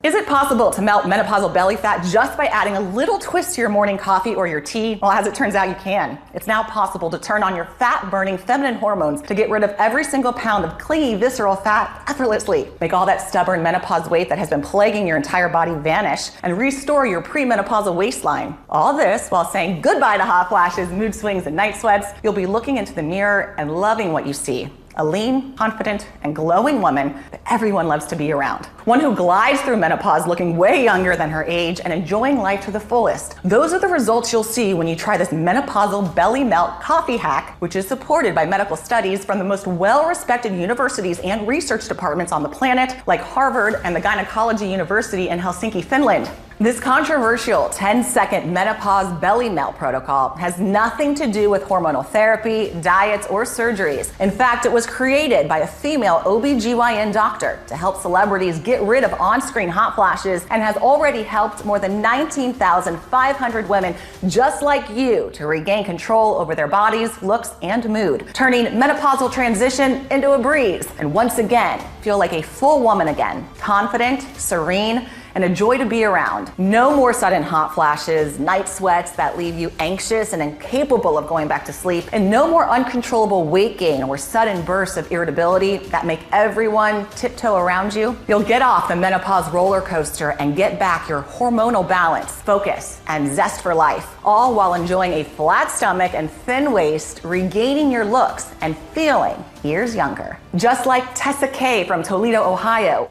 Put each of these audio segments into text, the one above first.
Is it possible to melt menopausal belly fat just by adding a little twist to your morning coffee or your tea? Well, as it turns out, you can. It's now possible to turn on your fat-burning feminine hormones to get rid of every single pound of clingy, visceral fat effortlessly. Make all that stubborn menopause weight that has been plaguing your entire body vanish and restore your premenopausal waistline. All this while saying goodbye to hot flashes, mood swings, and night sweats. You'll be looking into the mirror and loving what you see. A lean, confident, and glowing woman that everyone loves to be around. One who glides through menopause looking way younger than her age and enjoying life to the fullest. Those are the results you'll see when you try this menopausal belly melt coffee hack, which is supported by medical studies from the most well-respected universities and research departments on the planet, like Harvard and the Gynecology University in Helsinki, Finland. This controversial 10-second menopause belly melt protocol has nothing to do with hormonal therapy, diets, or surgeries. In fact, it was created by a female OB/GYN doctor to help celebrities get rid of on-screen hot flashes and has already helped more than 19,500 women just like you to regain control over their bodies, looks, and mood, turning menopausal transition into a breeze and once again feel like a full woman again, confident, serene, and a joy to be around. No more sudden hot flashes, night sweats that leave you anxious and incapable of going back to sleep, and no more uncontrollable weight gain or sudden bursts of irritability that make everyone tiptoe around you. You'll get off the menopause roller coaster and get back your hormonal balance, focus, and zest for life, all while enjoying a flat stomach and thin waist, regaining your looks and feeling years younger. Just like Tessa K from Toledo, Ohio.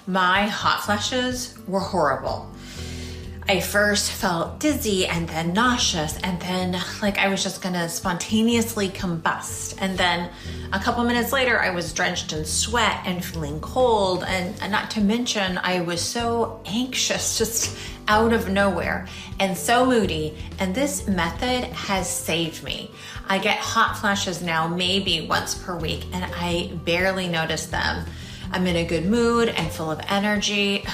My hot flashes were horrible. I first felt dizzy and then nauseous and then like I was just gonna spontaneously combust. And then a couple minutes later, I was drenched in sweat and feeling cold. And not to mention, I was so anxious just out of nowhere and so moody. And this method has saved me. I get hot flashes now maybe once per week and I barely notice them. I'm in a good mood and full of energy.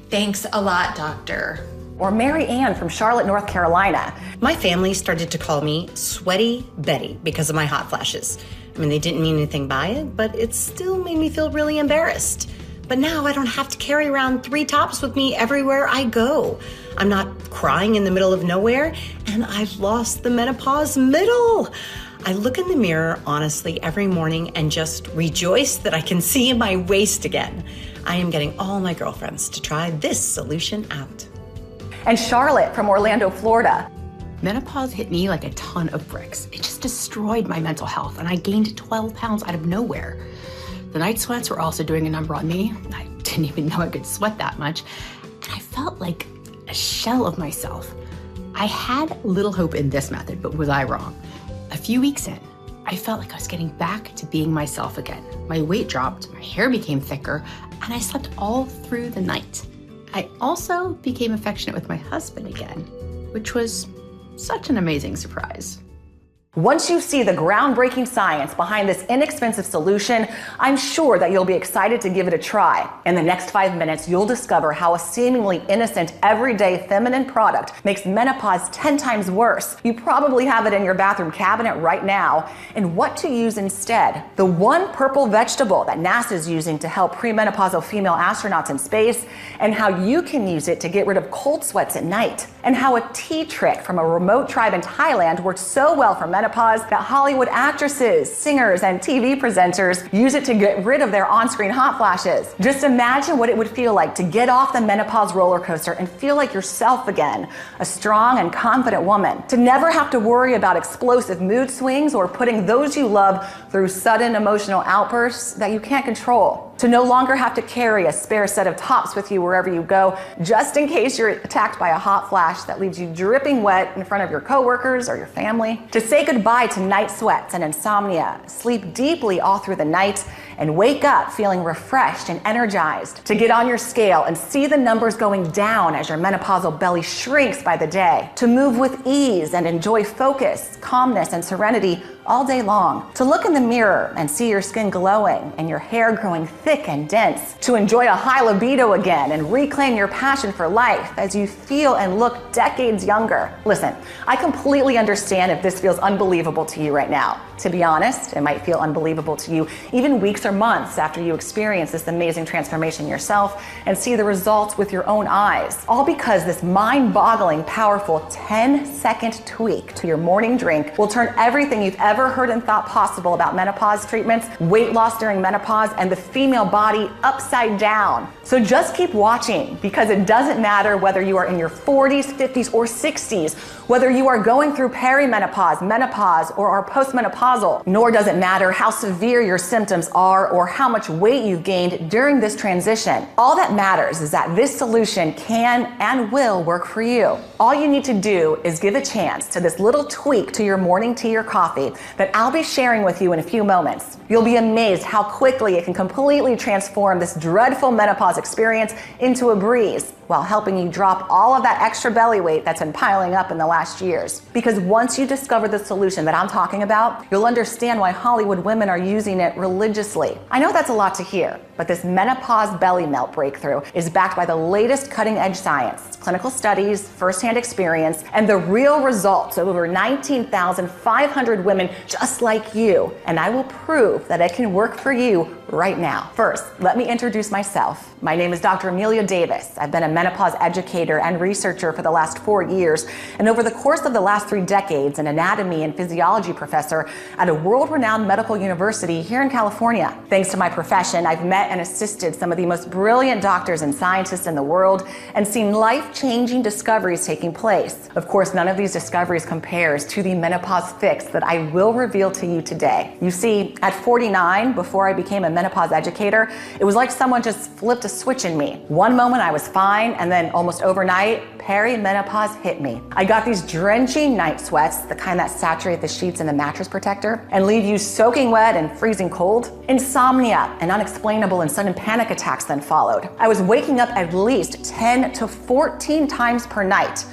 Thanks a lot, doctor. Or Mary Ann from Charlotte, North Carolina. My family started to call me Sweaty Betty because of my hot flashes. I mean, they didn't mean anything by it, but it still made me feel really embarrassed. But now I don't have to carry around 3 tops with me everywhere I go. I'm not crying in the middle of nowhere, and I've lost the menopause middle. I look in the mirror, honestly, every morning and just rejoice that I can see my waist again. I am getting all my girlfriends to try this solution out. And Charlotte from Orlando, Florida. Menopause hit me like a ton of bricks. It just destroyed my mental health, and I gained 12 pounds out of nowhere. The night sweats were also doing a number on me. I didn't even know I could sweat that much. And I felt like a shell of myself. I had little hope in this method, but was I wrong? A few weeks in, I felt like I was getting back to being myself again. My weight dropped, my hair became thicker, and I slept all through the night. I also became affectionate with my husband again, which was such an amazing surprise. Once you see the groundbreaking science behind this inexpensive solution, I'm sure that you'll be excited to give it a try. In the next 5 minutes, you'll discover how a seemingly innocent, everyday feminine product makes menopause 10 times worse. You probably have it in your bathroom cabinet right now, and what to use instead. The one purple vegetable that NASA is using to help premenopausal female astronauts in space, and how you can use it to get rid of cold sweats at night, and how a tea trick from a remote tribe in Thailand worked so well for menopause that Hollywood actresses, singers, and TV presenters use it to get rid of their on-screen hot flashes. Just imagine what it would feel like to get off the menopause roller coaster and feel like yourself again, a strong and confident woman. To never have to worry about explosive mood swings or putting those you love through sudden emotional outbursts that you can't control. To no longer have to carry a spare set of tops with you wherever you go, just in case you're attacked by a hot flash that leaves you dripping wet in front of your coworkers or your family. To say goodbye to night sweats and insomnia, sleep deeply all through the night, and wake up feeling refreshed and energized. To get on your scale and see the numbers going down as your menopausal belly shrinks by the day. To move with ease and enjoy focus, calmness, and serenity all day long. To look in the mirror and see your skin glowing and your hair growing thick and dense. To enjoy a high libido again and reclaim your passion for life as you feel and look decades younger. Listen, I completely understand if this feels unbelievable to you right now. To be honest, it might feel unbelievable to you even weeks weeks or months after you experience this amazing transformation yourself and see the results with your own eyes. All because this mind-boggling, powerful 10-second tweak to your morning drink will turn everything you've ever heard and thought possible about menopause treatments, weight loss during menopause, and the female body upside down. So just keep watching, because it doesn't matter whether you are in your 40s, 50s, or 60s, whether you are going through perimenopause, menopause, or are postmenopausal, nor does it matter how severe your symptoms are or how much weight you've gained during this transition. All that matters is that this solution can and will work for you. All you need to do is give a chance to this little tweak to your morning tea or coffee that I'll be sharing with you in a few moments. You'll be amazed how quickly it can completely transform this dreadful menopause experience into a breeze, while helping you drop all of that extra belly weight that's been piling up in the last years. Because once you discover the solution that I'm talking about, you'll understand why Hollywood women are using it religiously. I know that's a lot to hear, but this menopause belly melt breakthrough is backed by the latest cutting-edge science, clinical studies, firsthand experience, and the real results of over 19,500 women just like you. And I will prove that it can work for you right now. First, let me introduce myself. My name is Dr. Amelia Davis. I've been a menopause educator and researcher for the last 4 years, and over the course of the last 3 decades, an anatomy and physiology professor at a world-renowned medical university here in California. Thanks to my profession, I've met and assisted some of the most brilliant doctors and scientists in the world and seen life-changing discoveries taking place. Of course, none of these discoveries compares to the menopause fix that I will reveal to you today. You see, at 49, before I became a menopause educator, it was like someone just flipped a switch in me. One moment I was fine, and then almost overnight, perimenopause hit me. I got these drenching night sweats, the kind that saturate the sheets and the mattress protector and leave you soaking wet and freezing cold. Insomnia and unexplainable and sudden panic attacks then followed. I was waking up at least 10 to 14 times per night.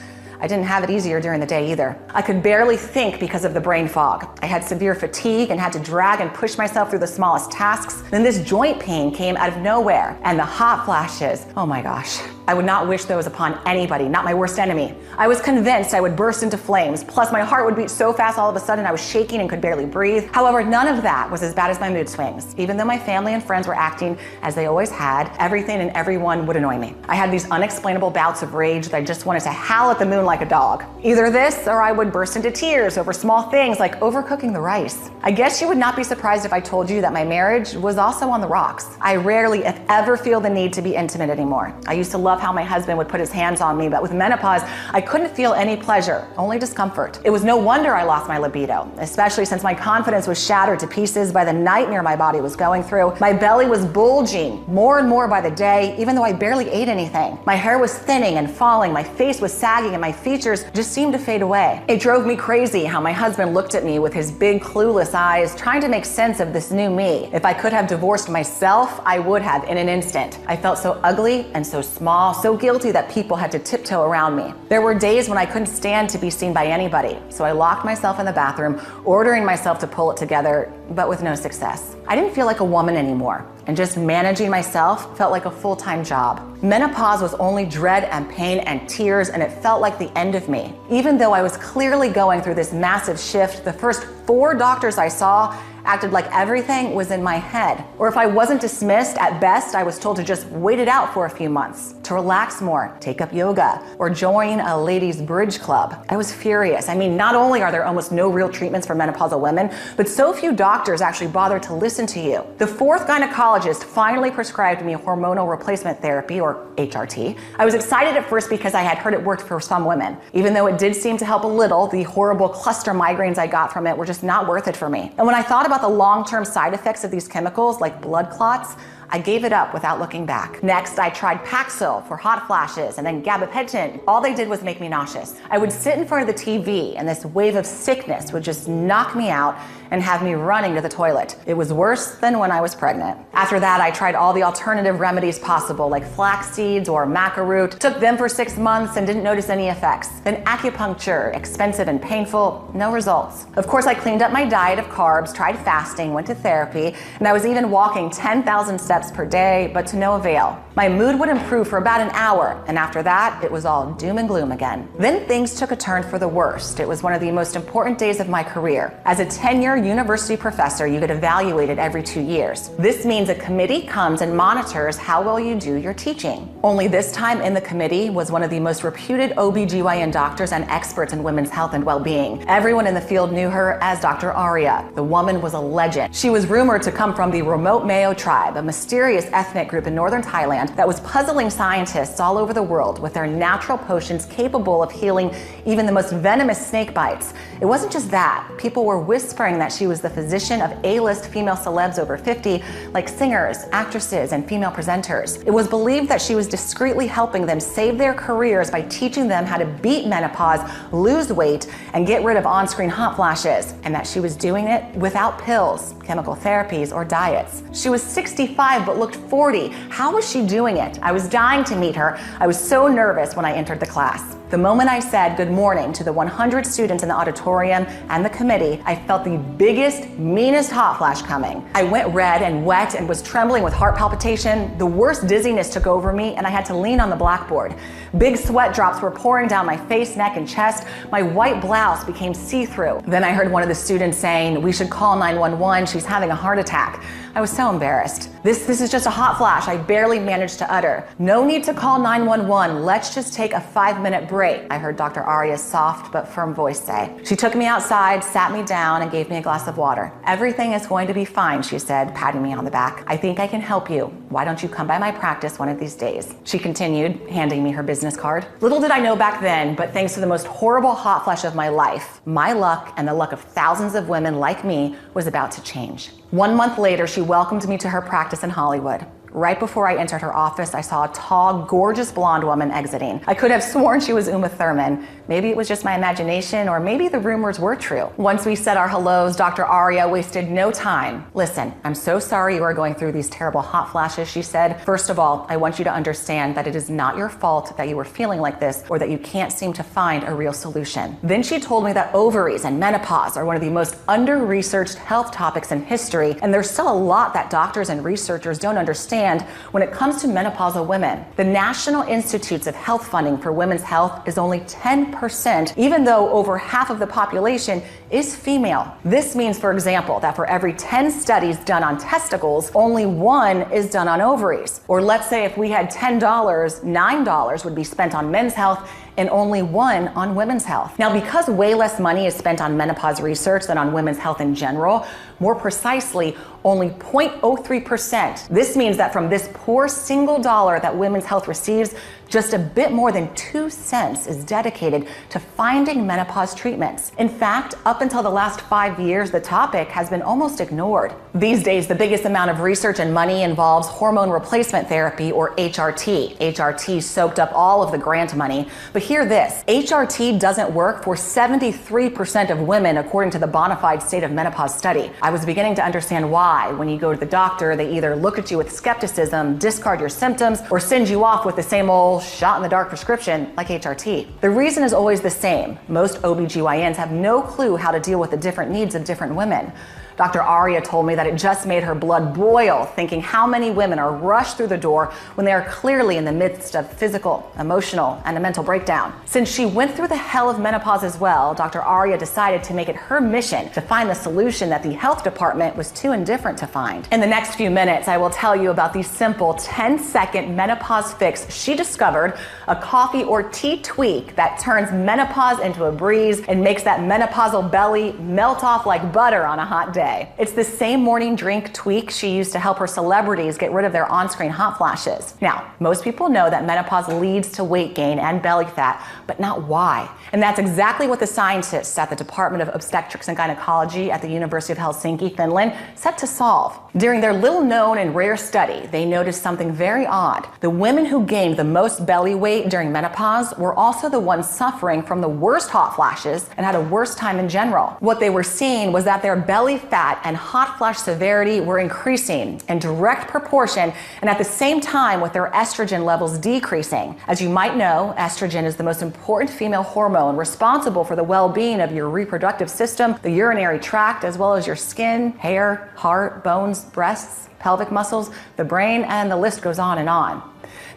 I didn't have it easier during the day either. I could barely think because of the brain fog. I had severe fatigue and had to drag and push myself through the smallest tasks. Then this joint pain came out of nowhere, and the hot flashes. Oh my gosh. I would not wish those upon anybody, not my worst enemy. I was convinced I would burst into flames, plus my heart would beat so fast all of a sudden I was shaking and could barely breathe. However, none of that was as bad as my mood swings. Even though my family and friends were acting as they always had, everything and everyone would annoy me. I had these unexplainable bouts of rage that I just wanted to howl at the moon like a dog. Either this, or I would burst into tears over small things like overcooking the rice. I guess you would not be surprised if I told you that my marriage was also on the rocks. I rarely, if ever, feel the need to be intimate anymore. I used to love how my husband would put his hands on me, but with menopause, I couldn't feel any pleasure, only discomfort. It was no wonder I lost my libido, especially since my confidence was shattered to pieces by the nightmare my body was going through. My belly was bulging more and more by the day, even though I barely ate anything. My hair was thinning and falling, my face was sagging, and my features just seemed to fade away. It drove me crazy how my husband looked at me with his big, clueless eyes, trying to make sense of this new me. If I could have divorced myself, I would have in an instant. I felt so ugly and so small, so guilty that people had to tiptoe around me. There were days when I couldn't stand to be seen by anybody, so I locked myself in the bathroom, ordering myself to pull it together, but with no success. I didn't feel like a woman anymore, and just managing myself felt like a full-time job. Menopause was only dread and pain and tears, and it felt like the end of me. Even though I was clearly going through this massive shift, the first 4 doctors I saw acted like everything was in my head. Or if I wasn't dismissed, at best, I was told to just wait it out for a few months, to relax more, take up yoga, or join a ladies' bridge club. I was furious. I mean, not only are there almost no real treatments for menopausal women, but so few doctors actually bother to listen to you. The 4th gynecologist finally prescribed me hormonal replacement therapy, or HRT. I was excited at first because I had heard it worked for some women. Even though it did seem to help a little, the horrible cluster migraines I got from it were just not worth it for me. And when I thought about the long-term side effects of these chemicals, like blood clots, I gave it up without looking back. Next, I tried Paxil for hot flashes, and then gabapentin. All they did was make me nauseous. I would sit in front of the TV, and this wave of sickness would just knock me out and have me running to the toilet. It was worse than when I was pregnant. After that, I tried all the alternative remedies possible, like flax seeds or maca root. Took them for 6 months and didn't notice any effects. Then acupuncture, expensive and painful, no results. Of course, I cleaned up my diet of carbs, tried fasting, went to therapy, and I was even walking 10,000 steps steps per day, but to no avail. My mood would improve for about an hour, and after that, it was all doom and gloom again. Then things took a turn for the worst. It was one of the most important days of my career. As a tenure university professor, you get evaluated every 2 years. This means a committee comes and monitors how well you do your teaching. Only this time in the committee was one of the most reputed OBGYN doctors and experts in women's health and well-being. Everyone in the field knew her as Dr. Aria. The woman was a legend. She was rumored to come from the remote Mao tribe, a mysterious ethnic group in northern Thailand that was puzzling scientists all over the world with their natural potions capable of healing even the most venomous snake bites. It wasn't just that. People were whispering that she was the physician of A-list female celebs over 50, like singers, actresses, and female presenters. It was believed that she was discreetly helping them save their careers by teaching them how to beat menopause, lose weight, and get rid of on-screen hot flashes, and that she was doing it without pills, chemical therapies, or diets. She was 65 but looked 40. How was she doing it? I was dying to meet her. I was so nervous when I entered the class. The moment I said good morning to the 100 students in the auditorium and the committee, I felt the biggest, meanest hot flash coming. I went red and wet and was trembling with heart palpitation. The worst dizziness took over me and I had to lean on the blackboard. Big sweat drops were pouring down my face, neck, and chest. My white blouse became see-through. Then I heard one of the students saying, "We should call 911, she's having a heart attack." I was so embarrassed. This is just a hot flash, I barely managed to utter. "No need to call 911, let's just take a 5-minute break," I heard Dr. Aria's soft but firm voice say. She took me outside, sat me down, and gave me a glass of water. "Everything is going to be fine," she said, patting me on the back. "I think I can help you. Why don't you come by my practice one of these days?" She continued, handing me her business card. Little did I know back then, but thanks to the most horrible hot flash of my life, my luck and the luck of thousands of women like me was about to change. 1 month later, she welcomed me to her practice in Hollywood. Right before I entered her office, I saw a tall, gorgeous blonde woman exiting. I could have sworn she was Uma Thurman. Maybe it was just my imagination, or maybe the rumors were true. Once we said our hellos, Dr. Aria wasted no time. "Listen, I'm so sorry you are going through these terrible hot flashes," she said. "First of all, I want you to understand that it is not your fault that you were feeling like this or that you can't seem to find a real solution." Then she told me that ovaries and menopause are one of the most under-researched health topics in history, and there's still a lot that doctors and researchers don't understand when it comes to menopausal women. The National Institutes of Health funding for women's health is only 10%, even though over half of the population is female. This means, for example, that for every 10 studies done on testicles, only 1 is done on ovaries. Or let's say if we had $10, $9 would be spent on men's health and only 1 on women's health. Now, because way less money is spent on menopause research than on women's health in general, more precisely, only 0.03%. This means that from this poor single dollar that women's health receives, just a bit more than 2 cents is dedicated to finding menopause treatments. In fact, up until the last 5 years, the topic has been almost ignored. These days, the biggest amount of research and money involves hormone replacement therapy, or HRT. HRT soaked up all of the grant money. But hear this, HRT doesn't work for 73% of women, according to the Bonafide State of Menopause study. I was beginning to understand why. When you go to the doctor, they either look at you with skepticism, discard your symptoms, or send you off with the same old shot-in-the-dark prescription like HRT. The reason is always the same. Most OBGYNs have no clue how to deal with the different needs of different women. Dr. Aria told me that it just made her blood boil thinking how many women are rushed through the door when they are clearly in the midst of physical, emotional, and a mental breakdown. Since she went through the hell of menopause as well, Dr. Aria decided to make it her mission to find the solution that the health department was too indifferent to find. In the next few minutes, I will tell you about the simple 10-second menopause fix she discovered, a coffee or tea tweak that turns menopause into a breeze and makes that menopausal belly melt off like butter on a hot day. It's the same morning drink tweak she used to help her celebrities get rid of their on-screen hot flashes. Now, most people know that menopause leads to weight gain and belly fat, but not why. And that's exactly what the scientists at the Department of Obstetrics and Gynecology at the University of Helsinki, Finland, set to solve. During their little-known and rare study, they noticed something very odd. The women who gained the most belly weight during menopause were also the ones suffering from the worst hot flashes and had a worse time in general. What they were seeing was that their belly fat fat and hot flash severity were increasing in direct proportion and at the same time with their estrogen levels decreasing. As you might know, estrogen is the most important female hormone responsible for the well-being of your reproductive system, the urinary tract, as well as your skin, hair, heart, bones, breasts, pelvic muscles, the brain, and the list goes on and on.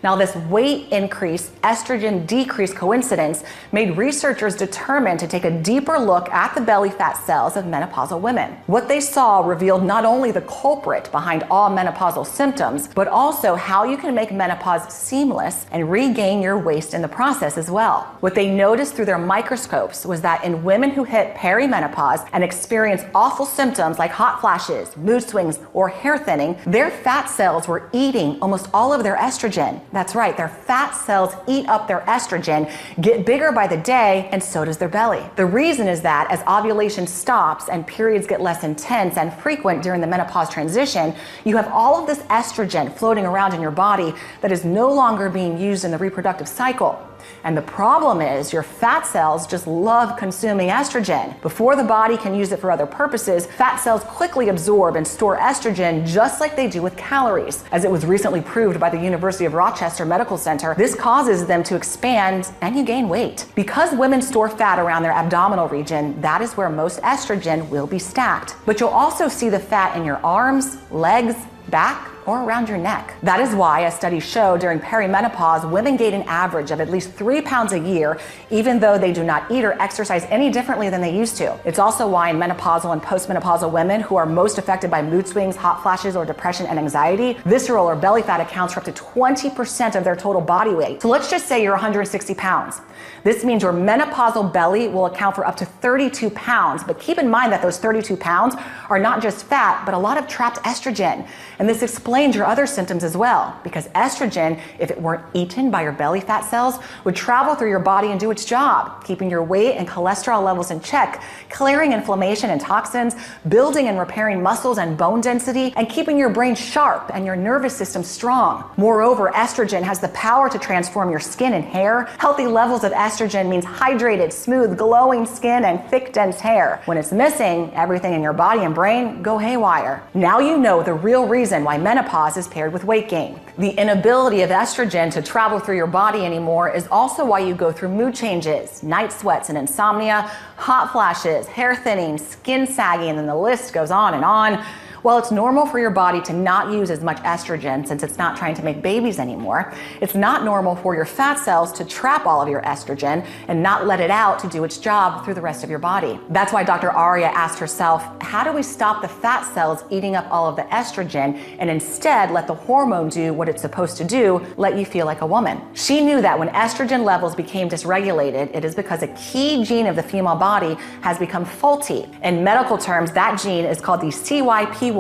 Now, this weight increase, estrogen decrease coincidence made researchers determine to take a deeper look at the belly fat cells of menopausal women. What they saw revealed not only the culprit behind all menopausal symptoms, but also how you can make menopause seamless and regain your waist in the process as well. What they noticed through their microscopes was that in women who hit perimenopause and experience awful symptoms like hot flashes, mood swings, or hair thinning, their fat cells were eating almost all of their estrogen. That's right, their fat cells eat up their estrogen, get bigger by the day, and so does their belly. The reason is that as ovulation stops and periods get less intense and frequent during the menopause transition, you have all of this estrogen floating around in your body that is no longer being used in the reproductive cycle. And the problem is your fat cells just love consuming estrogen. Before the body can use it for other purposes, fat cells quickly absorb and store estrogen just like they do with calories. As it was recently proved by the University of Rochester Medical Center, this causes them to expand and you gain weight. Because women store fat around their abdominal region, that is where most estrogen will be stacked. But you'll also see the fat in your arms, legs, back, or around your neck. That is why a study showed during perimenopause, women gain an average of at least 3 pounds a year, even though they do not eat or exercise any differently than they used to. It's also why in menopausal and postmenopausal women who are most affected by mood swings, hot flashes, or depression and anxiety, visceral or belly fat accounts for up to 20% of their total body weight. So let's just say you're 160 pounds. This means your menopausal belly will account for up to 32 pounds, but keep in mind that those 32 pounds are not just fat, but a lot of trapped estrogen. And this explains your other symptoms as well, because estrogen, if it weren't eaten by your belly fat cells, would travel through your body and do its job, keeping your weight and cholesterol levels in check, clearing inflammation and toxins, building and repairing muscles and bone density, and keeping your brain sharp and your nervous system strong. Moreover, estrogen has the power to transform your skin and hair. Healthy levels of estrogen means hydrated, smooth, glowing skin and thick, dense hair. When it's missing, everything in your body and brain go haywire. Now you know the real reason why menopause is paired with weight gain. The inability of estrogen to travel through your body anymore is also why you go through mood changes, night sweats and insomnia, hot flashes, hair thinning, skin sagging, and then the list goes on and on. While it's normal for your body to not use as much estrogen since it's not trying to make babies anymore, it's not normal for your fat cells to trap all of your estrogen and not let it out to do its job through the rest of your body. That's why Dr. Aria asked herself, how do we stop the fat cells eating up all of the estrogen and instead let the hormone do what it's supposed to do, let you feel like a woman? She knew that when estrogen levels became dysregulated, it is because a key gene of the female body has become faulty. In medical terms, that gene is called the CYP19A1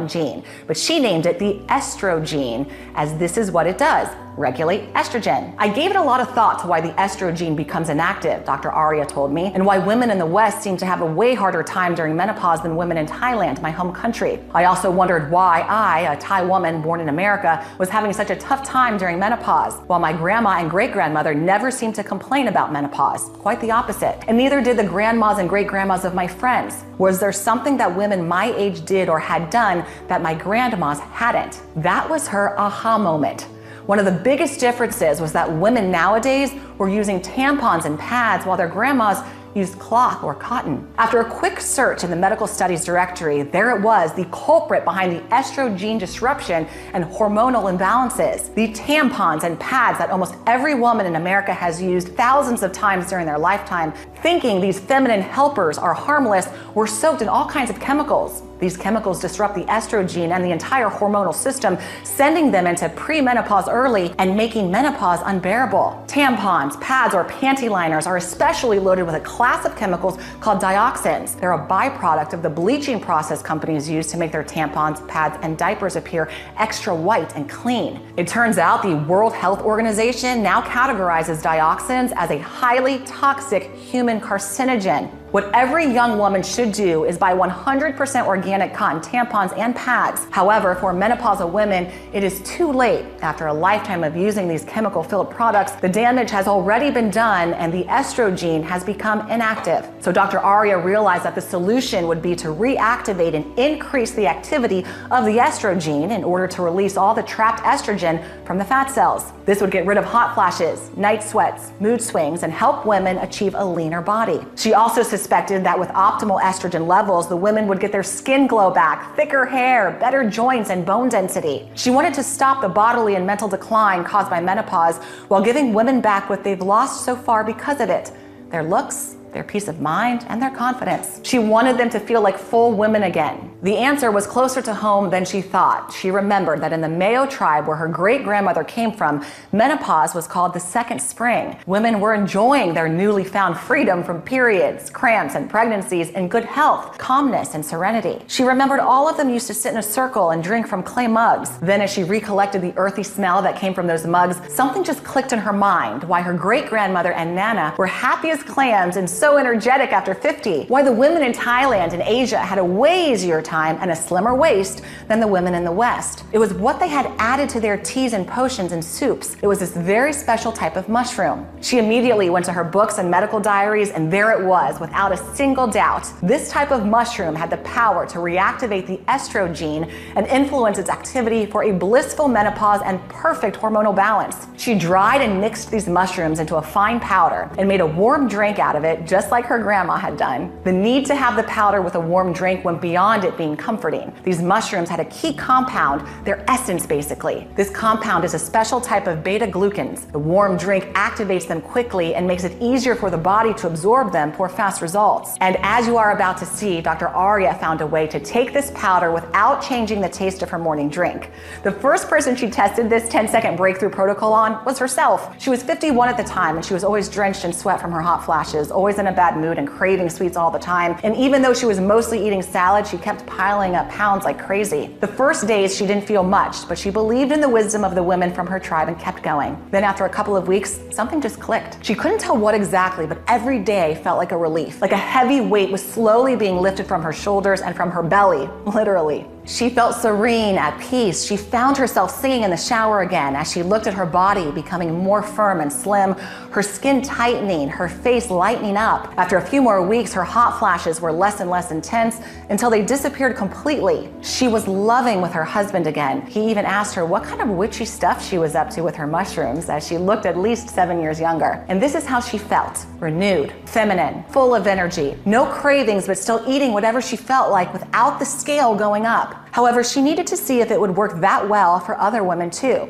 gene, but she named it the estrogen, as this is what it does: regulate estrogen. I gave it a lot of thought to why the estrogen becomes inactive, Dr. Aria told me, and why women in the West seem to have a way harder time during menopause than women in Thailand, my home country. I also wondered why I, a Thai woman born in America, was having such a tough time during menopause, while my grandma and great-grandmother never seemed to complain about menopause. Quite the opposite. And neither did the grandmas and great-grandmas of my friends. Was there something that women my age did or had done that my grandmas hadn't? That was her aha moment. One of the biggest differences was that women nowadays were using tampons and pads while their grandmas used cloth or cotton. After a quick search in the medical studies directory, there it was, the culprit behind the estrogen disruption and hormonal imbalances. The tampons and pads that almost every woman in America has used thousands of times during their lifetime, thinking these feminine helpers are harmless, were soaked in all kinds of chemicals. These chemicals disrupt the estrogen and the entire hormonal system, sending them into premenopause early and making menopause unbearable. Tampons, pads, or panty liners are especially loaded with a class of chemicals called dioxins. They're a byproduct of the bleaching process companies use to make their tampons, pads, and diapers appear extra white and clean. It turns out the World Health Organization now categorizes dioxins as a highly toxic human carcinogen. What every young woman should do is buy 100% organic cotton tampons and pads. However, for menopausal women, it is too late. After a lifetime of using these chemical-filled products, the damage has already been done and the estrogen has become inactive. So Dr. Aria realized that the solution would be to reactivate and increase the activity of the estrogen in order to release all the trapped estrogen from the fat cells. This would get rid of hot flashes, night sweats, mood swings, and help women achieve a leaner body. She also suspected that with optimal estrogen levels, the women would get their skin glow back, thicker hair, better joints, and bone density. She wanted to stop the bodily and mental decline caused by menopause while giving women back what they've lost so far because of it: their looks, their peace of mind, and their confidence. She wanted them to feel like full women again. The answer was closer to home than she thought. She remembered that in the Mayo tribe, where her great-grandmother came from, menopause was called the second spring. Women were enjoying their newly found freedom from periods, cramps, and pregnancies in good health, calmness, and serenity. She remembered all of them used to sit in a circle and drink from clay mugs. Then, as she recollected the earthy smell that came from those mugs, something just clicked in her mind: why her great-grandmother and Nana were happy as clams and so energetic after 50, why the women in Thailand and Asia had a way easier time and a slimmer waist than the women in the West. It was what they had added to their teas and potions and soups. It was this very special type of mushroom. She immediately went to her books and medical diaries, and there it was, without a single doubt. This type of mushroom had the power to reactivate the estrogen and influence its activity for a blissful menopause and perfect hormonal balance. She dried and mixed these mushrooms into a fine powder and made a warm drink out of it, just like her grandma had done. The need to have the powder with a warm drink went beyond it being comforting. These mushrooms had a key compound, their essence basically. This compound is a special type of beta-glucans. The warm drink activates them quickly and makes it easier for the body to absorb them for fast results. And as you are about to see, Dr. Aria found a way to take this powder without changing the taste of her morning drink. The first person she tested this 10-second breakthrough protocol on was herself. She was 51 at the time, and she was always drenched in sweat from her hot flashes, always in a bad mood and craving sweets all the time. And even though she was mostly eating salad, she kept piling up pounds like crazy. The first days she didn't feel much, but she believed in the wisdom of the women from her tribe and kept going. Then after a couple of weeks, something just clicked. She couldn't tell what exactly, but every day felt like a relief. Like a heavy weight was slowly being lifted from her shoulders and from her belly, literally. She felt serene, at peace. She found herself singing in the shower again as she looked at her body becoming more firm and slim, her skin tightening, her face lightening up. After a few more weeks, her hot flashes were less and less intense until they disappeared completely. She was loving with her husband again. He even asked her what kind of witchy stuff she was up to with her mushrooms, as she looked at least 7 years younger. And this is how she felt: renewed, feminine, full of energy, no cravings, but still eating whatever she felt like without the scale going up. However, she needed to see if it would work that well for other women too.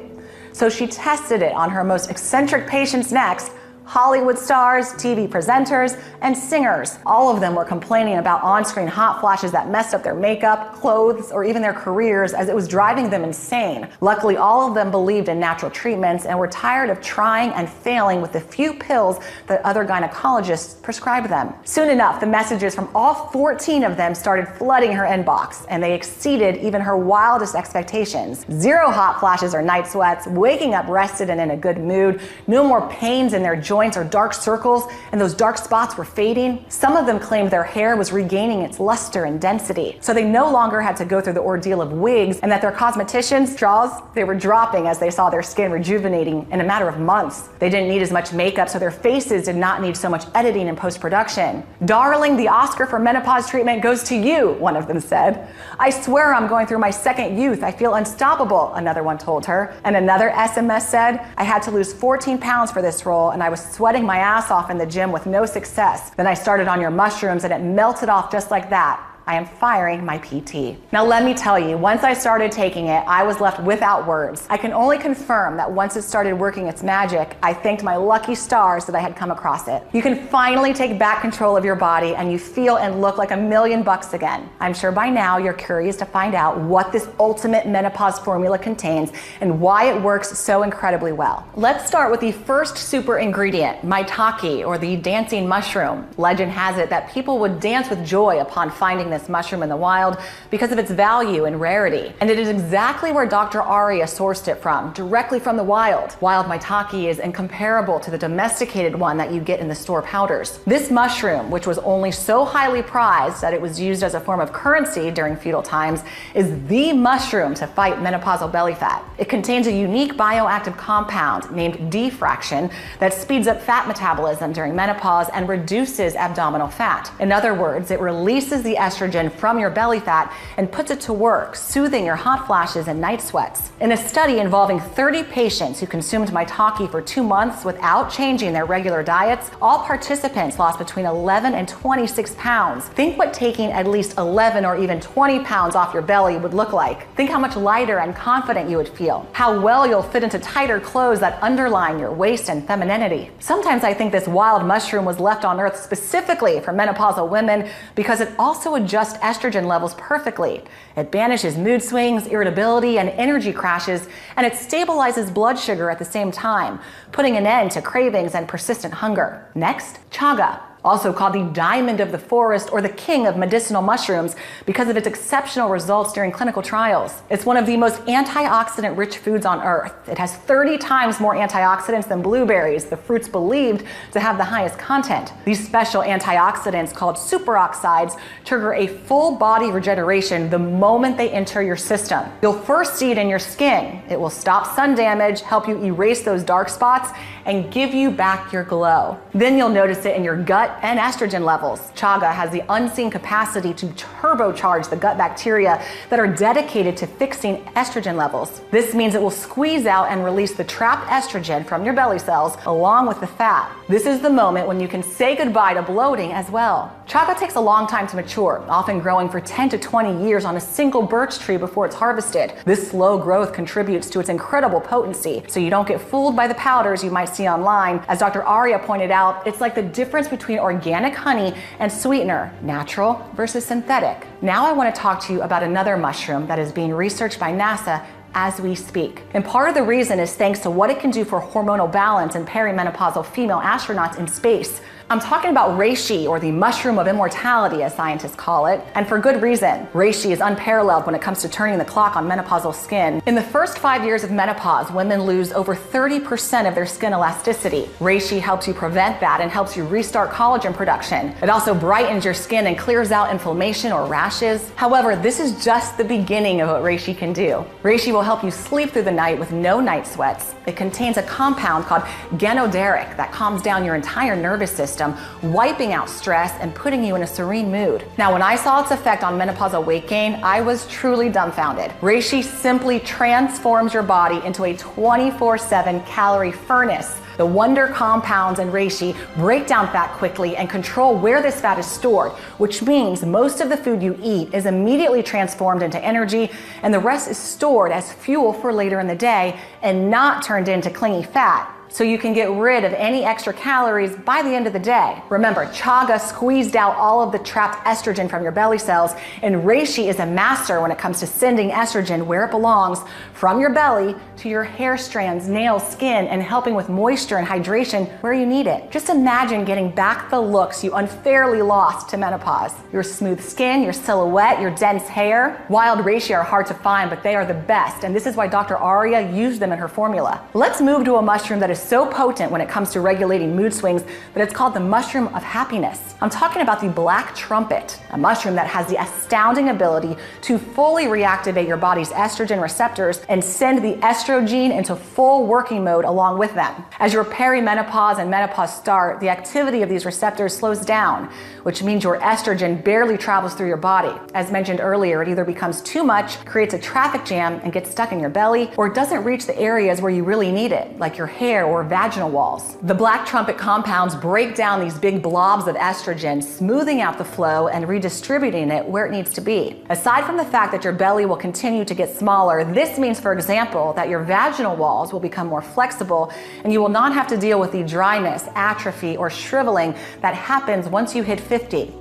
So she tested it on her most eccentric patients next: Hollywood stars, TV presenters, and singers. All of them were complaining about on-screen hot flashes that messed up their makeup, clothes, or even their careers, as it was driving them insane. Luckily, all of them believed in natural treatments and were tired of trying and failing with the few pills that other gynecologists prescribed them. Soon enough, the messages from all 14 of them started flooding her inbox, and they exceeded even her wildest expectations. 0 hot flashes or night sweats, waking up rested and in a good mood, no more pains in their joints or dark circles, and those dark spots were fading. Some of them claimed their hair was regaining its luster and density, so they no longer had to go through the ordeal of wigs, and that their cosmeticians' jaws, they were dropping as they saw their skin rejuvenating in a matter of months. They didn't need as much makeup, so their faces did not need so much editing and post-production. "Darling, the Oscar for menopause treatment goes to you," one of them said. "I swear I'm going through my second youth. I feel unstoppable," another one told her. And another SMS said, "I had to lose 14 pounds for this role, and I was sweating my ass off in the gym with no success. Then I started on your mushrooms and it melted off just like that. I am firing my PT." Now let me tell you, once I started taking it, I was left without words. I can only confirm that once it started working its magic, I thanked my lucky stars that I had come across it. You can finally take back control of your body and you feel and look like $1,000,000 again. I'm sure by now you're curious to find out what this ultimate menopause formula contains and why it works so incredibly well. Let's start with the first super ingredient, maitake, or the dancing mushroom. Legend has it that people would dance with joy upon finding this happiness mushroom in the wild because of its value and rarity. And it is exactly where Dr. Aria sourced it from, directly from the wild. Wild maitake is incomparable to the domesticated one that you get in the store powders. This mushroom, which was only so highly prized that it was used as a form of currency during feudal times, is the mushroom to fight menopausal belly fat. It contains a unique bioactive compound named diffraction that speeds up fat metabolism during menopause and reduces abdominal fat. In other words, it releases the estrogen from your belly fat and puts it to work, soothing your hot flashes and night sweats. In a study involving 30 patients who consumed maitake for 2 months without changing their regular diets, all participants lost between 11 and 26 pounds. Think what taking at least 11 or even 20 pounds off your belly would look like. Think how much lighter and confident you would feel. How well you'll fit into tighter clothes that underline your waist and femininity. Sometimes I think this wild mushroom was left on earth specifically for menopausal women because it also adjusts estrogen levels perfectly. It banishes mood swings, irritability, and energy crashes, and it stabilizes blood sugar at the same time, putting an end to cravings and persistent hunger. Next, chaga, also called the diamond of the forest or the king of medicinal mushrooms because of its exceptional results during clinical trials. It's one of the most antioxidant-rich foods on earth. It has 30 times more antioxidants than blueberries, the fruits believed to have the highest content. These special antioxidants, called superoxides, trigger a full body regeneration the moment they enter your system. You'll first see it in your skin. It will stop sun damage, help you erase those dark spots, and give you back your glow. Then you'll notice it in your gut and estrogen levels. Chaga has the unseen capacity to turbocharge the gut bacteria that are dedicated to fixing estrogen levels. This means it will squeeze out and release the trapped estrogen from your belly cells along with the fat. This is the moment when you can say goodbye to bloating as well. Chaga takes a long time to mature, often growing for 10 to 20 years on a single birch tree before it's harvested. This slow growth contributes to its incredible potency, so you don't get fooled by the powders you might see online. As Dr. Aria pointed out, it's like the difference between organic honey and sweetener, natural versus synthetic. Now I want to talk to you about another mushroom that is being researched by NASA as we speak. And part of the reason is thanks to what it can do for hormonal balance in perimenopausal female astronauts in space. I'm talking about reishi, or the mushroom of immortality, as scientists call it, and for good reason. Reishi is unparalleled when it comes to turning the clock on menopausal skin. In the first 5 years of menopause, women lose over 30% of their skin elasticity. Reishi helps you prevent that and helps you restart collagen production. It also brightens your skin and clears out inflammation or rashes. However, this is just the beginning of what reishi can do. Reishi will help you sleep through the night with no night sweats. It contains a compound called ganoderic that calms down your entire nervous system, wiping out stress and putting you in a serene mood. Now, when I saw its effect on menopausal weight gain, I was truly dumbfounded. Reishi simply transforms your body into a 24/7 calorie furnace. The wonder compounds in reishi break down fat quickly and control where this fat is stored, which means most of the food you eat is immediately transformed into energy, and the rest is stored as fuel for later in the day and not turned into clingy fat. So you can get rid of any extra calories by the end of the day. Remember, chaga squeezed out all of the trapped estrogen from your belly cells, and reishi is a master when it comes to sending estrogen where it belongs, from your belly to your hair strands, nails, skin, and helping with moisture and hydration where you need it. Just imagine getting back the looks you unfairly lost to menopause. Your smooth skin, your silhouette, your dense hair. Wild reishi are hard to find, but they are the best, and this is why Dr. Aria used them in her formula. Let's move to a mushroom that is so potent when it comes to regulating mood swings that it's called the mushroom of happiness. I'm talking about the black trumpet, a mushroom that has the astounding ability to fully reactivate your body's estrogen receptors and send the estrogen into full working mode along with them. As your perimenopause and menopause start, the activity of these receptors slows down, which means your estrogen barely travels through your body. As mentioned earlier, it either becomes too much, creates a traffic jam, and gets stuck in your belly, or it doesn't reach the areas where you really need it, like your hair or vaginal walls. The black trumpet compounds break down these big blobs of estrogen, smoothing out the flow and redistributing it where it needs to be. Aside from the fact that your belly will continue to get smaller, this means, for example, that your vaginal walls will become more flexible and you will not have to deal with the dryness, atrophy, or shriveling that happens once you hit 50.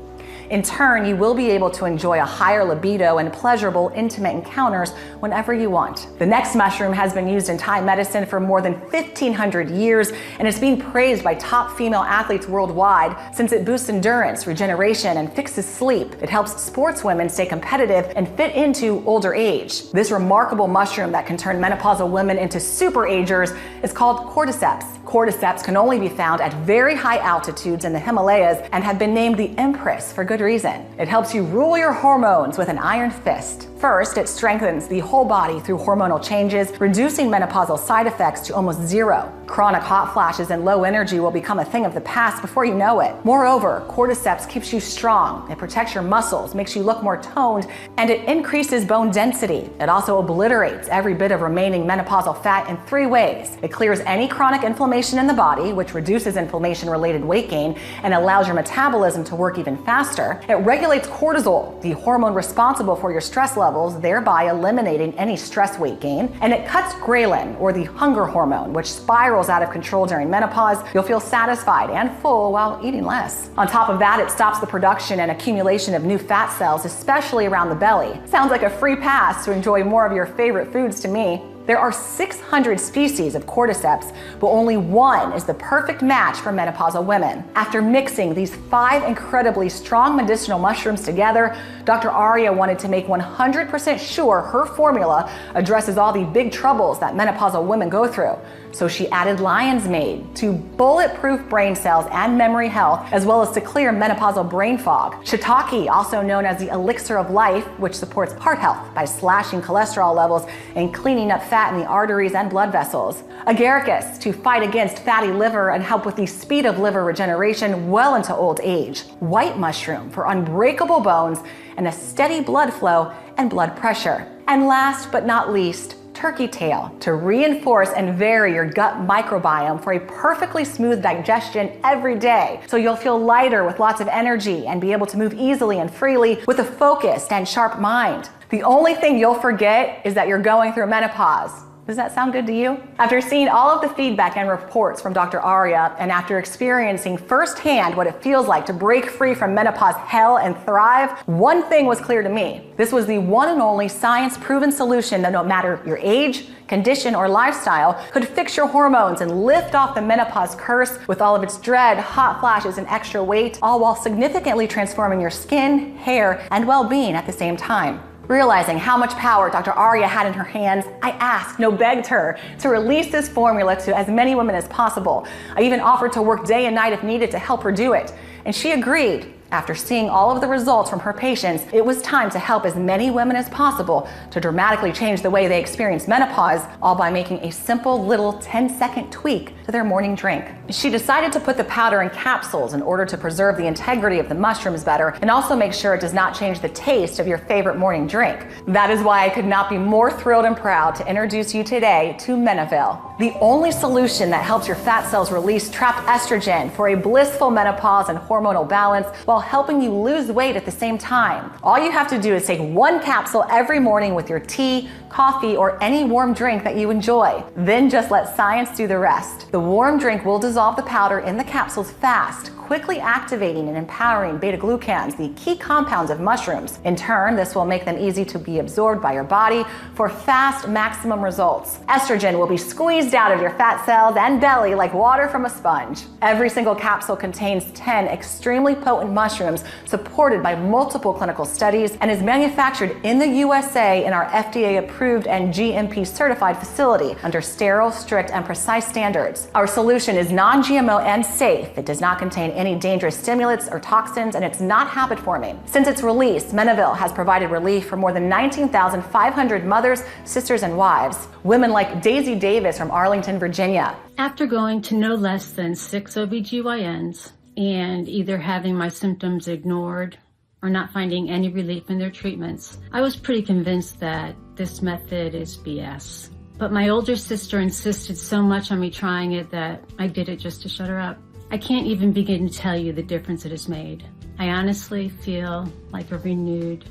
In turn, you will be able to enjoy a higher libido and pleasurable, intimate encounters whenever you want. The next mushroom has been used in Thai medicine for more than 1,500 years, and it's being praised by top female athletes worldwide since it boosts endurance, regeneration, and fixes sleep. It helps sportswomen stay competitive and fit into older age. This remarkable mushroom that can turn menopausal women into super-agers is called cordyceps. Cordyceps can only be found at very high altitudes in the Himalayas and have been named the Empress for good reason. It helps you rule your hormones with an iron fist. First, it strengthens the whole body through hormonal changes, reducing menopausal side effects to almost zero. Chronic hot flashes and low energy will become a thing of the past before you know it. Moreover, cordyceps keeps you strong. It protects your muscles, makes you look more toned, and it increases bone density. It also obliterates every bit of remaining menopausal fat in 3 ways. It clears any chronic inflammation in the body, which reduces inflammation-related weight gain and allows your metabolism to work even faster. It regulates cortisol, the hormone responsible for your stress levels, thereby eliminating any stress weight gain. And it cuts ghrelin, or the hunger hormone, which spirals out of control during menopause. You'll feel satisfied and full while eating less. On top of that, it stops the production and accumulation of new fat cells, especially around the belly. Sounds like a free pass to enjoy more of your favorite foods to me. There are 600 species of cordyceps, but only one is the perfect match for menopausal women. After mixing these 5 incredibly strong medicinal mushrooms together, Dr. Arya wanted to make 100% sure her formula addresses all the big troubles that menopausal women go through. So she added lion's mane to bulletproof brain cells and memory health, as well as to clear menopausal brain fog. Shiitake, also known as the elixir of life, which supports heart health by slashing cholesterol levels and cleaning up fat in the arteries and blood vessels. Agaricus, to fight against fatty liver and help with the speed of liver regeneration well into old age. White mushroom for unbreakable bones and a steady blood flow and blood pressure. And last but not least, turkey tail, to reinforce and vary your gut microbiome for a perfectly smooth digestion every day, so you'll feel lighter with lots of energy and be able to move easily and freely with a focused and sharp mind. The only thing you'll forget is that you're going through menopause. Does that sound good to you? After seeing all of the feedback and reports from Dr. Arya, and after experiencing firsthand what it feels like to break free from menopause hell and thrive, one thing was clear to me. This was the one and only science-proven solution that no matter your age, condition, or lifestyle could fix your hormones and lift off the menopause curse with all of its dread, hot flashes, and extra weight, all while significantly transforming your skin, hair, and well-being at the same time. Realizing how much power Dr. Arya had in her hands, I asked, no begged her, to release this formula to as many women as possible. I even offered to work day and night if needed to help her do it. And she agreed. After seeing all of the results from her patients, it was time to help as many women as possible to dramatically change the way they experience menopause, all by making a simple little 10-second tweak to their morning drink. She decided to put the powder in capsules in order to preserve the integrity of the mushrooms better and also make sure it does not change the taste of your favorite morning drink. That is why I could not be more thrilled and proud to introduce you today to Menovelle, the only solution that helps your fat cells release trapped estrogen for a blissful menopause and hormonal balance, while helping you lose weight at the same time. All you have to do is take 1 capsule every morning with your tea, coffee, or any warm drink that you enjoy. Then just let science do the rest. The warm drink will dissolve the powder in the capsules fast, quickly activating and empowering beta-glucans, the key compounds of mushrooms. In turn, this will make them easy to be absorbed by your body for fast, maximum results. Estrogen will be squeezed out of your fat cells and belly like water from a sponge. Every single capsule contains 10 extremely potent mushrooms supported by multiple clinical studies and is manufactured in the USA in our FDA-approved and GMP-certified facility under sterile, strict, and precise standards. Our solution is non-GMO and safe. It does not contain any dangerous stimulants or toxins, and it's not habit-forming. Since its release, Menovelle has provided relief for more than 19,500 mothers, sisters, and wives. Women like Daisy Davis from Arlington, Virginia. After going to no less than 6 OBGYNs and either having my symptoms ignored or not finding any relief in their treatments, I was pretty convinced that this method is BS. But my older sister insisted so much on me trying it that I did it just to shut her up. I can't even begin to tell you the difference it has made. I honestly feel like a renewed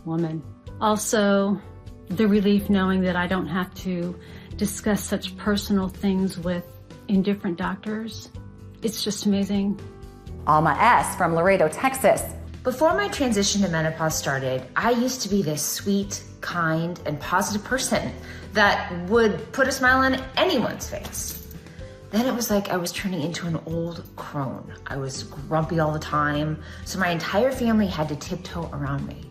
woman. Also, the relief knowing that I don't have to discuss such personal things with indifferent doctors. It's just amazing. Alma S. from Laredo, Texas. Before my transition to menopause started, I used to be this sweet, kind, and positive person that would put a smile on anyone's face. Then it was like I was turning into an old crone. I was grumpy all the time, so my entire family had to tiptoe around me.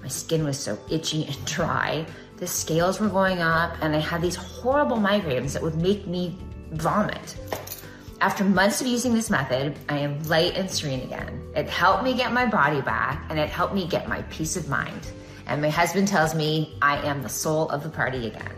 My skin was so itchy and dry, the scales were going up, and I had these horrible migraines that would make me vomit. After months of using this method, I am light and serene again. It helped me get my body back, and it helped me get my peace of mind. And my husband tells me I am the soul of the party again.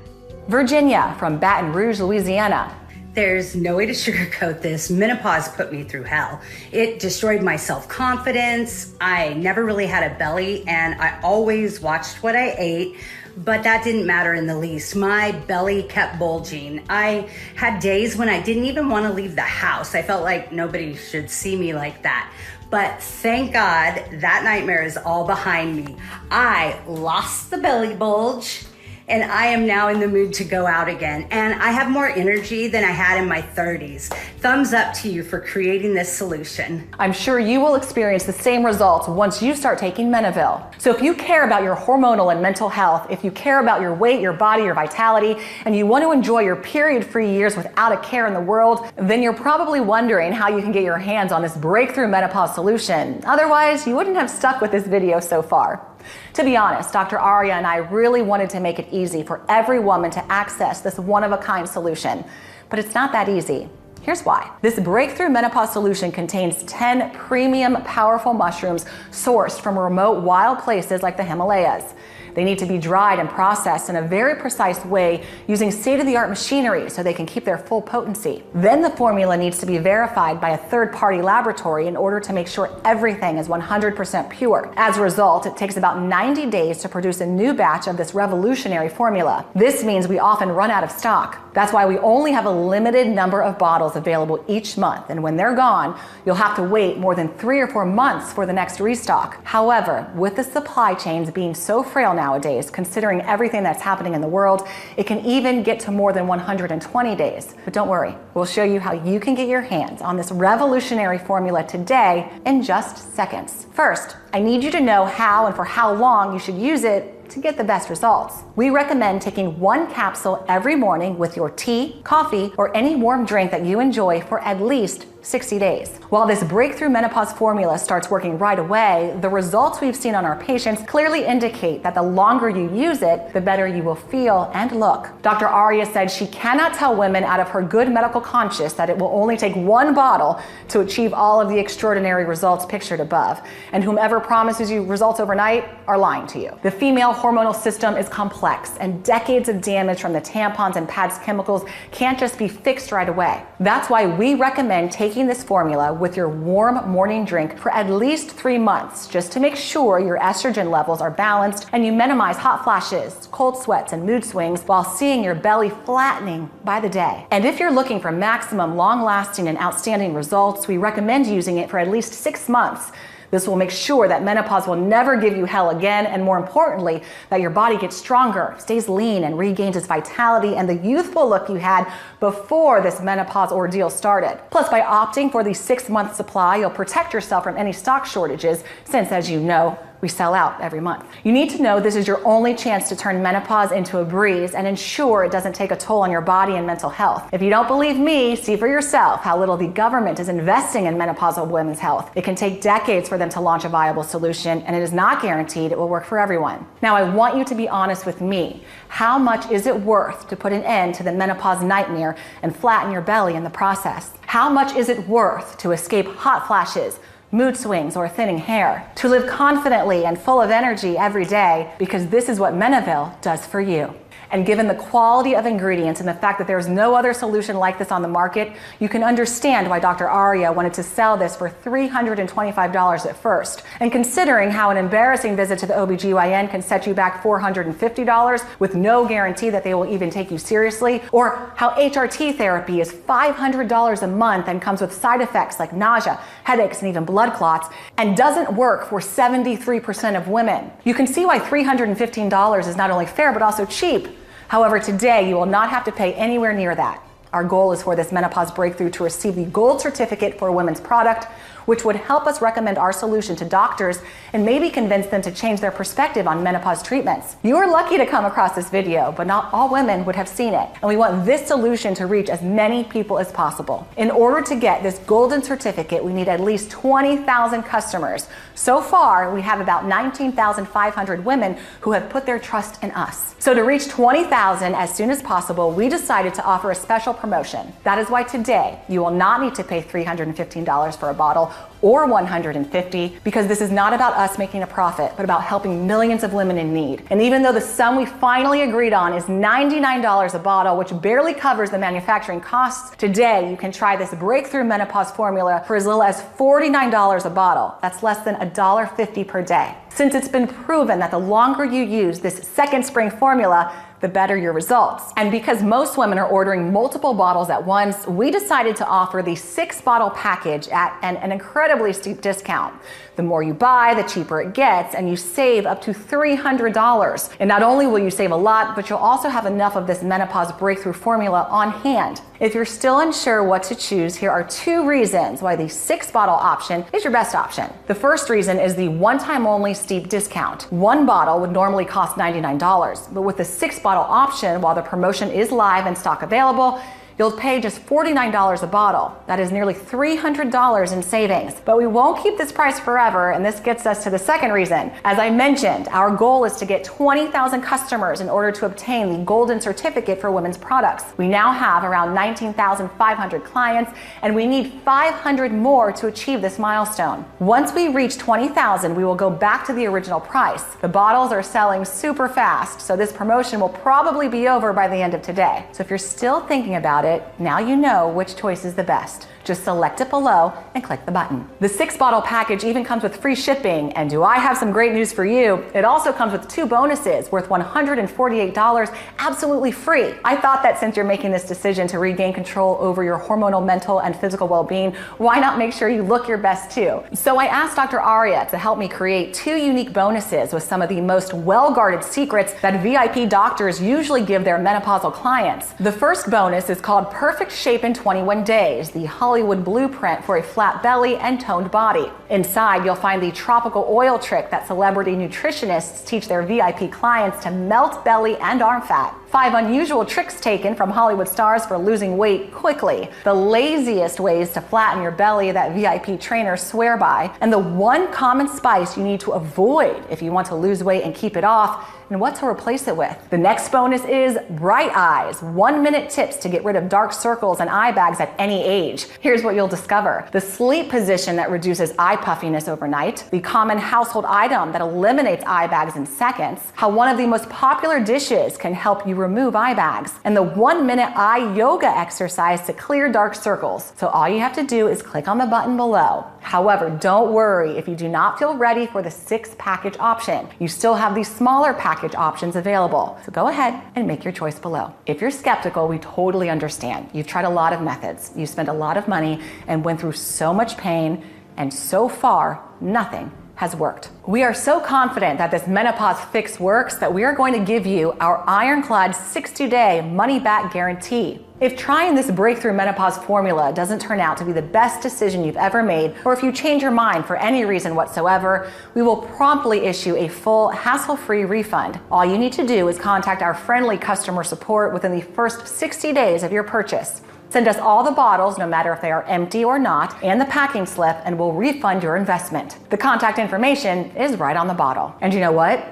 Virginia from Baton Rouge, Louisiana. There's no way to sugarcoat this. Menopause put me through hell. It destroyed my self-confidence. I never really had a belly, and I always watched what I ate, but that didn't matter in the least. My belly kept bulging. I had days when I didn't even want to leave the house. I felt like nobody should see me like that. But thank God that nightmare is all behind me. I lost the belly bulge, and I am now in the mood to go out again. And I have more energy than I had in my 30s. Thumbs up to you for creating this solution. I'm sure you will experience the same results once you start taking Menovelle. So if you care about your hormonal and mental health, if you care about your weight, your body, your vitality, and you want to enjoy your period-free years without a care in the world, then you're probably wondering how you can get your hands on this breakthrough menopause solution. Otherwise, you wouldn't have stuck with this video so far. To be honest, Dr. Aria and I really wanted to make it easy for every woman to access this one-of-a-kind solution, but it's not that easy. Here's why. This breakthrough menopause solution contains 10 premium, powerful mushrooms sourced from remote wild places like the Himalayas. They need to be dried and processed in a very precise way using state-of-the-art machinery so they can keep their full potency. Then the formula needs to be verified by a third-party laboratory in order to make sure everything is 100% pure. As a result, it takes about 90 days to produce a new batch of this revolutionary formula. This means we often run out of stock. That's why we only have a limited number of bottles available each month, and when they're gone, you'll have to wait more than 3 or 4 months for the next restock. However, with the supply chains being so frail nowadays, considering everything that's happening in the world, it can even get to more than 120 days. But don't worry, we'll show you how you can get your hands on this revolutionary formula today in just seconds. First, I need you to know how and for how long you should use it to get the best results. We recommend taking 1 capsule every morning with your tea, coffee, or any warm drink that you enjoy for at least 60 days. While this breakthrough menopause formula starts working right away, the results we've seen on our patients clearly indicate that the longer you use it, the better you will feel and look. Dr. Aria said she cannot tell women out of her good medical conscience that it will only take 1 bottle to achieve all of the extraordinary results pictured above. And whomever promises you results overnight are lying to you. The female hormonal system is complex, and decades of damage from the tampons and pads chemicals can't just be fixed right away. That's why we recommend taking this formula with your warm morning drink for at least 3 months, just to make sure your estrogen levels are balanced and you minimize hot flashes, cold sweats, and mood swings while seeing your belly flattening by the day. And if you're looking for maximum long-lasting and outstanding results, we recommend using it for at least 6 months. This will make sure that menopause will never give you hell again, and more importantly, that your body gets stronger, stays lean, and regains its vitality and the youthful look you had before this menopause ordeal started. Plus, by opting for the 6-month supply, you'll protect yourself from any stock shortages, since, as you know, we sell out every month. You need to know this is your only chance to turn menopause into a breeze and ensure it doesn't take a toll on your body and mental health. If you don't believe me, see for yourself how little the government is investing in menopausal women's health. It can take decades for them to launch a viable solution, and it is not guaranteed it will work for everyone. Now, I want you to be honest with me. How much is it worth to put an end to the menopause nightmare and flatten your belly in the process? How much is it worth to escape hot flashes, mood swings, or thinning hair? To live confidently and full of energy every day, because this is what Menovelle does for you. And given the quality of ingredients and the fact that there's no other solution like this on the market, you can understand why Dr. Aria wanted to sell this for $325 at first. And considering how an embarrassing visit to the OBGYN can set you back $450 with no guarantee that they will even take you seriously, or how HRT therapy is $500 a month and comes with side effects like nausea, headaches, and even blood clots, and doesn't work for 73% of women, you can see why $315 is not only fair but also cheap. However, today you will not have to pay anywhere near that. Our goal is for this menopause breakthrough to receive the gold certificate for a women's product, which would help us recommend our solution to doctors and maybe convince them to change their perspective on menopause treatments. You are lucky to come across this video, but not all women would have seen it. And we want this solution to reach as many people as possible. In order to get this golden certificate, we need at least 20,000 customers. So far, we have about 19,500 women who have put their trust in us. So to reach 20,000 as soon as possible, we decided to offer a special promotion. That is why today, you will not need to pay $315 for a bottle or $150, because this is not about us making a profit, but about helping millions of women in need. And even though the sum we finally agreed on is $99 a bottle, which barely covers the manufacturing costs, today you can try this breakthrough menopause formula for as little as $49 a bottle. That's less than $1.50 per day. Since it's been proven that the longer you use this second spring formula, the better your results. And because most women are ordering multiple bottles at once, we decided to offer the 6-bottle package at an incredibly steep discount. The more you buy, the cheaper it gets, and you save up to $300. And not only will you save a lot, but you'll also have enough of this menopause breakthrough formula on hand. If you're still unsure what to choose, here are 2 reasons why the 6-bottle option is your best option. The first reason is the one-time only steep discount. 1 bottle would normally cost $99, but with the 6-bottle option, while the promotion is live and stock available, you'll pay just $49 a bottle. That is nearly $300 in savings. But we won't keep this price forever, and this gets us to the second reason. As I mentioned, our goal is to get 20,000 customers in order to obtain the golden certificate for women's products. We now have around 19,500 clients, and we need 500 more to achieve this milestone. Once we reach 20,000, we will go back to the original price. The bottles are selling super fast, so this promotion will probably be over by the end of today. So if you're still thinking about it, now you know which choice is the best. Just select it below and click the button. The 6-bottle package even comes with free shipping, and do I have some great news for you? It also comes with 2 bonuses worth $148 absolutely free. I thought that since you're making this decision to regain control over your hormonal, mental, and physical well-being, why not make sure you look your best too? So I asked Dr. Arya to help me create 2 unique bonuses with some of the most well-guarded secrets that VIP doctors usually give their menopausal clients. The first bonus is called Perfect Shape in 21 Days, the Hollywood blueprint for a flat belly and toned body. Inside, you'll find the tropical oil trick that celebrity nutritionists teach their VIP clients to melt belly and arm fat. 5 unusual tricks taken from Hollywood stars for losing weight quickly. The laziest ways to flatten your belly that VIP trainers swear by. And the 1 common spice you need to avoid if you want to lose weight and keep it off, and what to replace it with. The next bonus is Bright Eyes, 1-minute tips to get rid of dark circles and eye bags at any age. Here's what you'll discover. The sleep position that reduces eye puffiness overnight, the common household item that eliminates eye bags in seconds, how one of the most popular dishes can help you remove eye bags, and the 1-minute eye yoga exercise to clear dark circles. So all you have to do is click on the button below. However, don't worry if you do not feel ready for the 6 package option. You still have these smaller package options available. So go ahead and make your choice below. If you're skeptical, we totally understand. You've tried a lot of methods. You spent a lot of money and went through so much pain, and so far, nothing has worked. We are so confident that this menopause fix works that we are going to give you our ironclad 60-day money-back guarantee. If trying this breakthrough menopause formula doesn't turn out to be the best decision you've ever made, or if you change your mind for any reason whatsoever, we will promptly issue a full, hassle-free refund. All you need to do is contact our friendly customer support within the first 60 days of your purchase. Send us all the bottles, no matter if they are empty or not, and the packing slip, and we'll refund your investment. The contact information is right on the bottle. And you know what?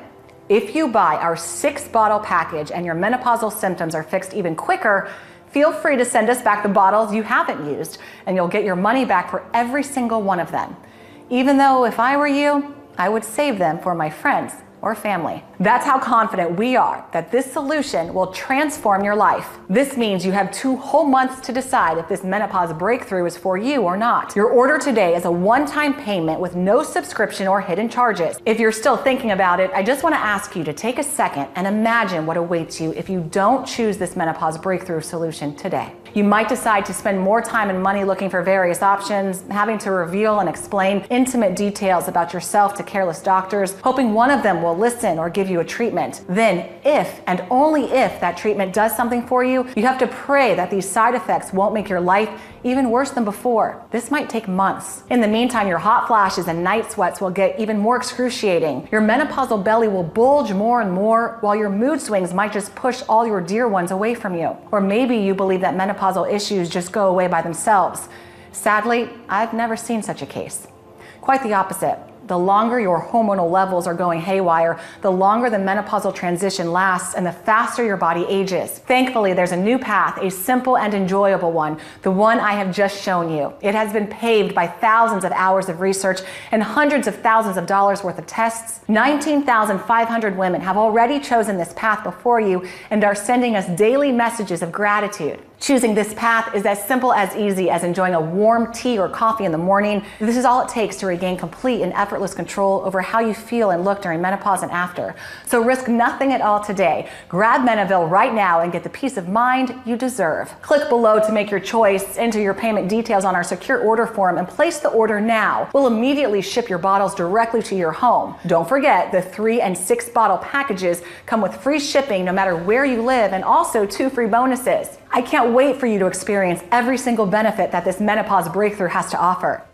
If you buy our 6-bottle package and your menopausal symptoms are fixed even quicker, feel free to send us back the bottles you haven't used, and you'll get your money back for every single one of them. Even though if I were you, I would save them for my friends or family. That's how confident we are that this solution will transform your life. This means you have 2 whole months to decide if this menopause breakthrough is for you or not. Your order today is a one-time payment with no subscription or hidden charges. If you're still thinking about it, I just want to ask you to take a second and imagine what awaits you if you don't choose this menopause breakthrough solution today. You might decide to spend more time and money looking for various options, having to reveal and explain intimate details about yourself to careless doctors, hoping one of them will will listen or give you a treatment. Then, if and only if that treatment does something for you, you have to pray that these side effects won't make your life even worse than before. This might take months. In the meantime, your hot flashes and night sweats will get even more excruciating. Your menopausal belly will bulge more and more, while your mood swings might just push all your dear ones away from you. Or maybe you believe that menopausal issues just go away by themselves. Sadly, I've never seen such a case. Quite the opposite. The longer your hormonal levels are going haywire, the longer the menopausal transition lasts and the faster your body ages. Thankfully, there's a new path, a simple and enjoyable one, the one I have just shown you. It has been paved by thousands of hours of research and hundreds of thousands of dollars worth of tests. 19,500 women have already chosen this path before you and are sending us daily messages of gratitude. Choosing this path is as simple as easy as enjoying a warm tea or coffee in the morning. This is all it takes to regain complete and effortless control over how you feel and look during menopause and after. So risk nothing at all today. Grab Menovelle right now and get the peace of mind you deserve. Click below to make your choice, enter your payment details on our secure order form, and place the order now. We'll immediately ship your bottles directly to your home. Don't forget, the 3 and 6 bottle packages come with free shipping no matter where you live, and also 2 free bonuses. I can't wait for you to experience every single benefit that this menopause breakthrough has to offer.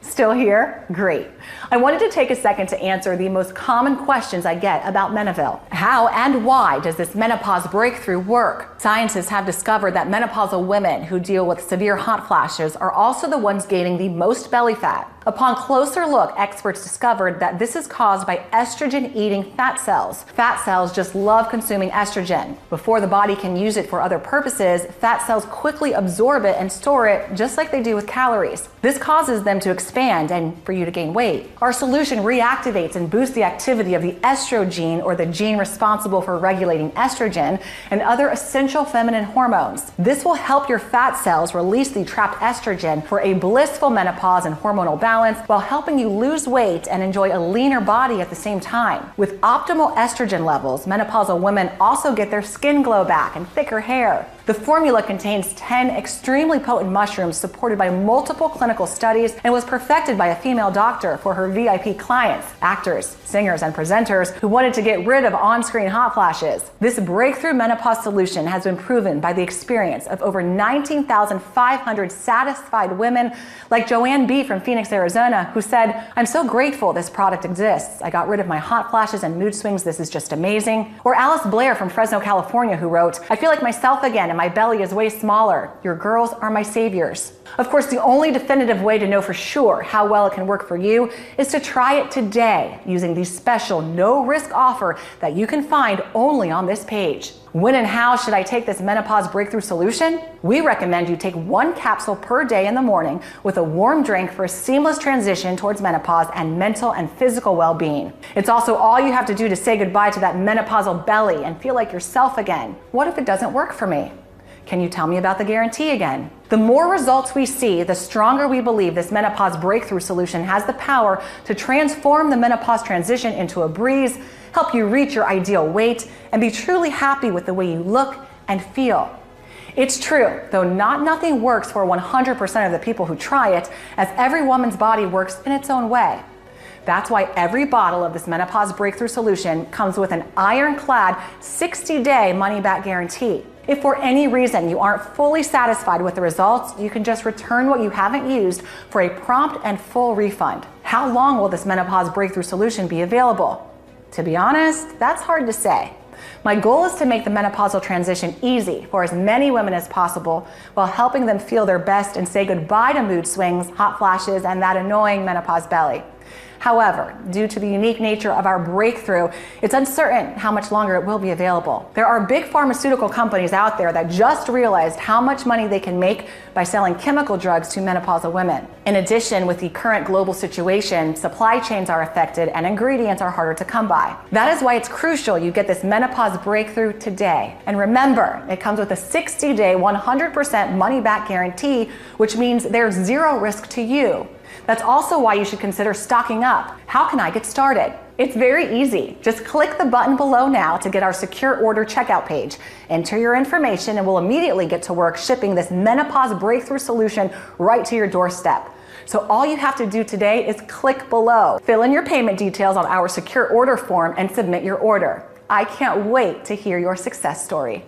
Still here? Great. I wanted to take a second to answer the most common questions I get about Menovelle. How and why does this menopause breakthrough work? Scientists have discovered that menopausal women who deal with severe hot flashes are also the ones gaining the most belly fat. Upon closer look, experts discovered that this is caused by estrogen-eating fat cells. Fat cells just love consuming estrogen. Before the body can use it for other purposes, fat cells quickly absorb it and store it just like they do with calories. This causes them to expand and for you to gain weight. Our solution reactivates and boosts the activity of the estrogen, or the gene responsible for regulating estrogen and other essential feminine hormones. This will help your fat cells release the trapped estrogen for a blissful menopause and hormonal balance, while helping you lose weight and enjoy a leaner body at the same time. With optimal estrogen levels, menopausal women also get their skin glow back and thicker hair. The formula contains 10 extremely potent mushrooms supported by multiple clinical studies and was perfected by a female doctor for her VIP clients, actors, singers, and presenters who wanted to get rid of on-screen hot flashes. This breakthrough menopause solution has been proven by the experience of over 19,500 satisfied women, like Joanne B. from Phoenix, Arizona, who said, "I'm so grateful this product exists. I got rid of my hot flashes and mood swings. This is just amazing." Or Alice Blair from Fresno, California, who wrote, "I feel like myself again and my belly is way smaller. Your girls are my saviors." Of course, the only definitive way to know for sure how well it can work for you is to try it today using the special no-risk offer that you can find only on this page. When and how should I take this menopause breakthrough solution? We recommend you take 1 capsule per day in the morning with a warm drink for a seamless transition towards menopause and mental and physical well-being. It's also all you have to do to say goodbye to that menopausal belly and feel like yourself again. What if it doesn't work for me? Can you tell me about the guarantee again? The more results we see, the stronger we believe this menopause breakthrough solution has the power to transform the menopause transition into a breeze, help you reach your ideal weight, and be truly happy with the way you look and feel. It's true, though nothing works for 100% of the people who try it, as every woman's body works in its own way. That's why every bottle of this menopause breakthrough solution comes with an ironclad 60-day money-back guarantee. If for any reason you aren't fully satisfied with the results, you can just return what you haven't used for a prompt and full refund. How long will this menopause breakthrough solution be available? To be honest, that's hard to say. My goal is to make the menopausal transition easy for as many women as possible, while helping them feel their best and say goodbye to mood swings, hot flashes, and that annoying menopause belly. However, due to the unique nature of our breakthrough, it's uncertain how much longer it will be available. There are big pharmaceutical companies out there that just realized how much money they can make by selling chemical drugs to menopausal women. In addition, with the current global situation, supply chains are affected and ingredients are harder to come by. That is why it's crucial you get this menopause breakthrough today. And remember, it comes with a 60-day, 100% money-back guarantee, which means there's zero risk to you. That's also why you should consider stocking up. How can I get started? It's very easy. Just click the button below now to get our secure order checkout page. Enter your information and we'll immediately get to work shipping this menopause breakthrough solution right to your doorstep. So all you have to do today is click below, fill in your payment details on our secure order form and submit your order. I can't wait to hear your success story.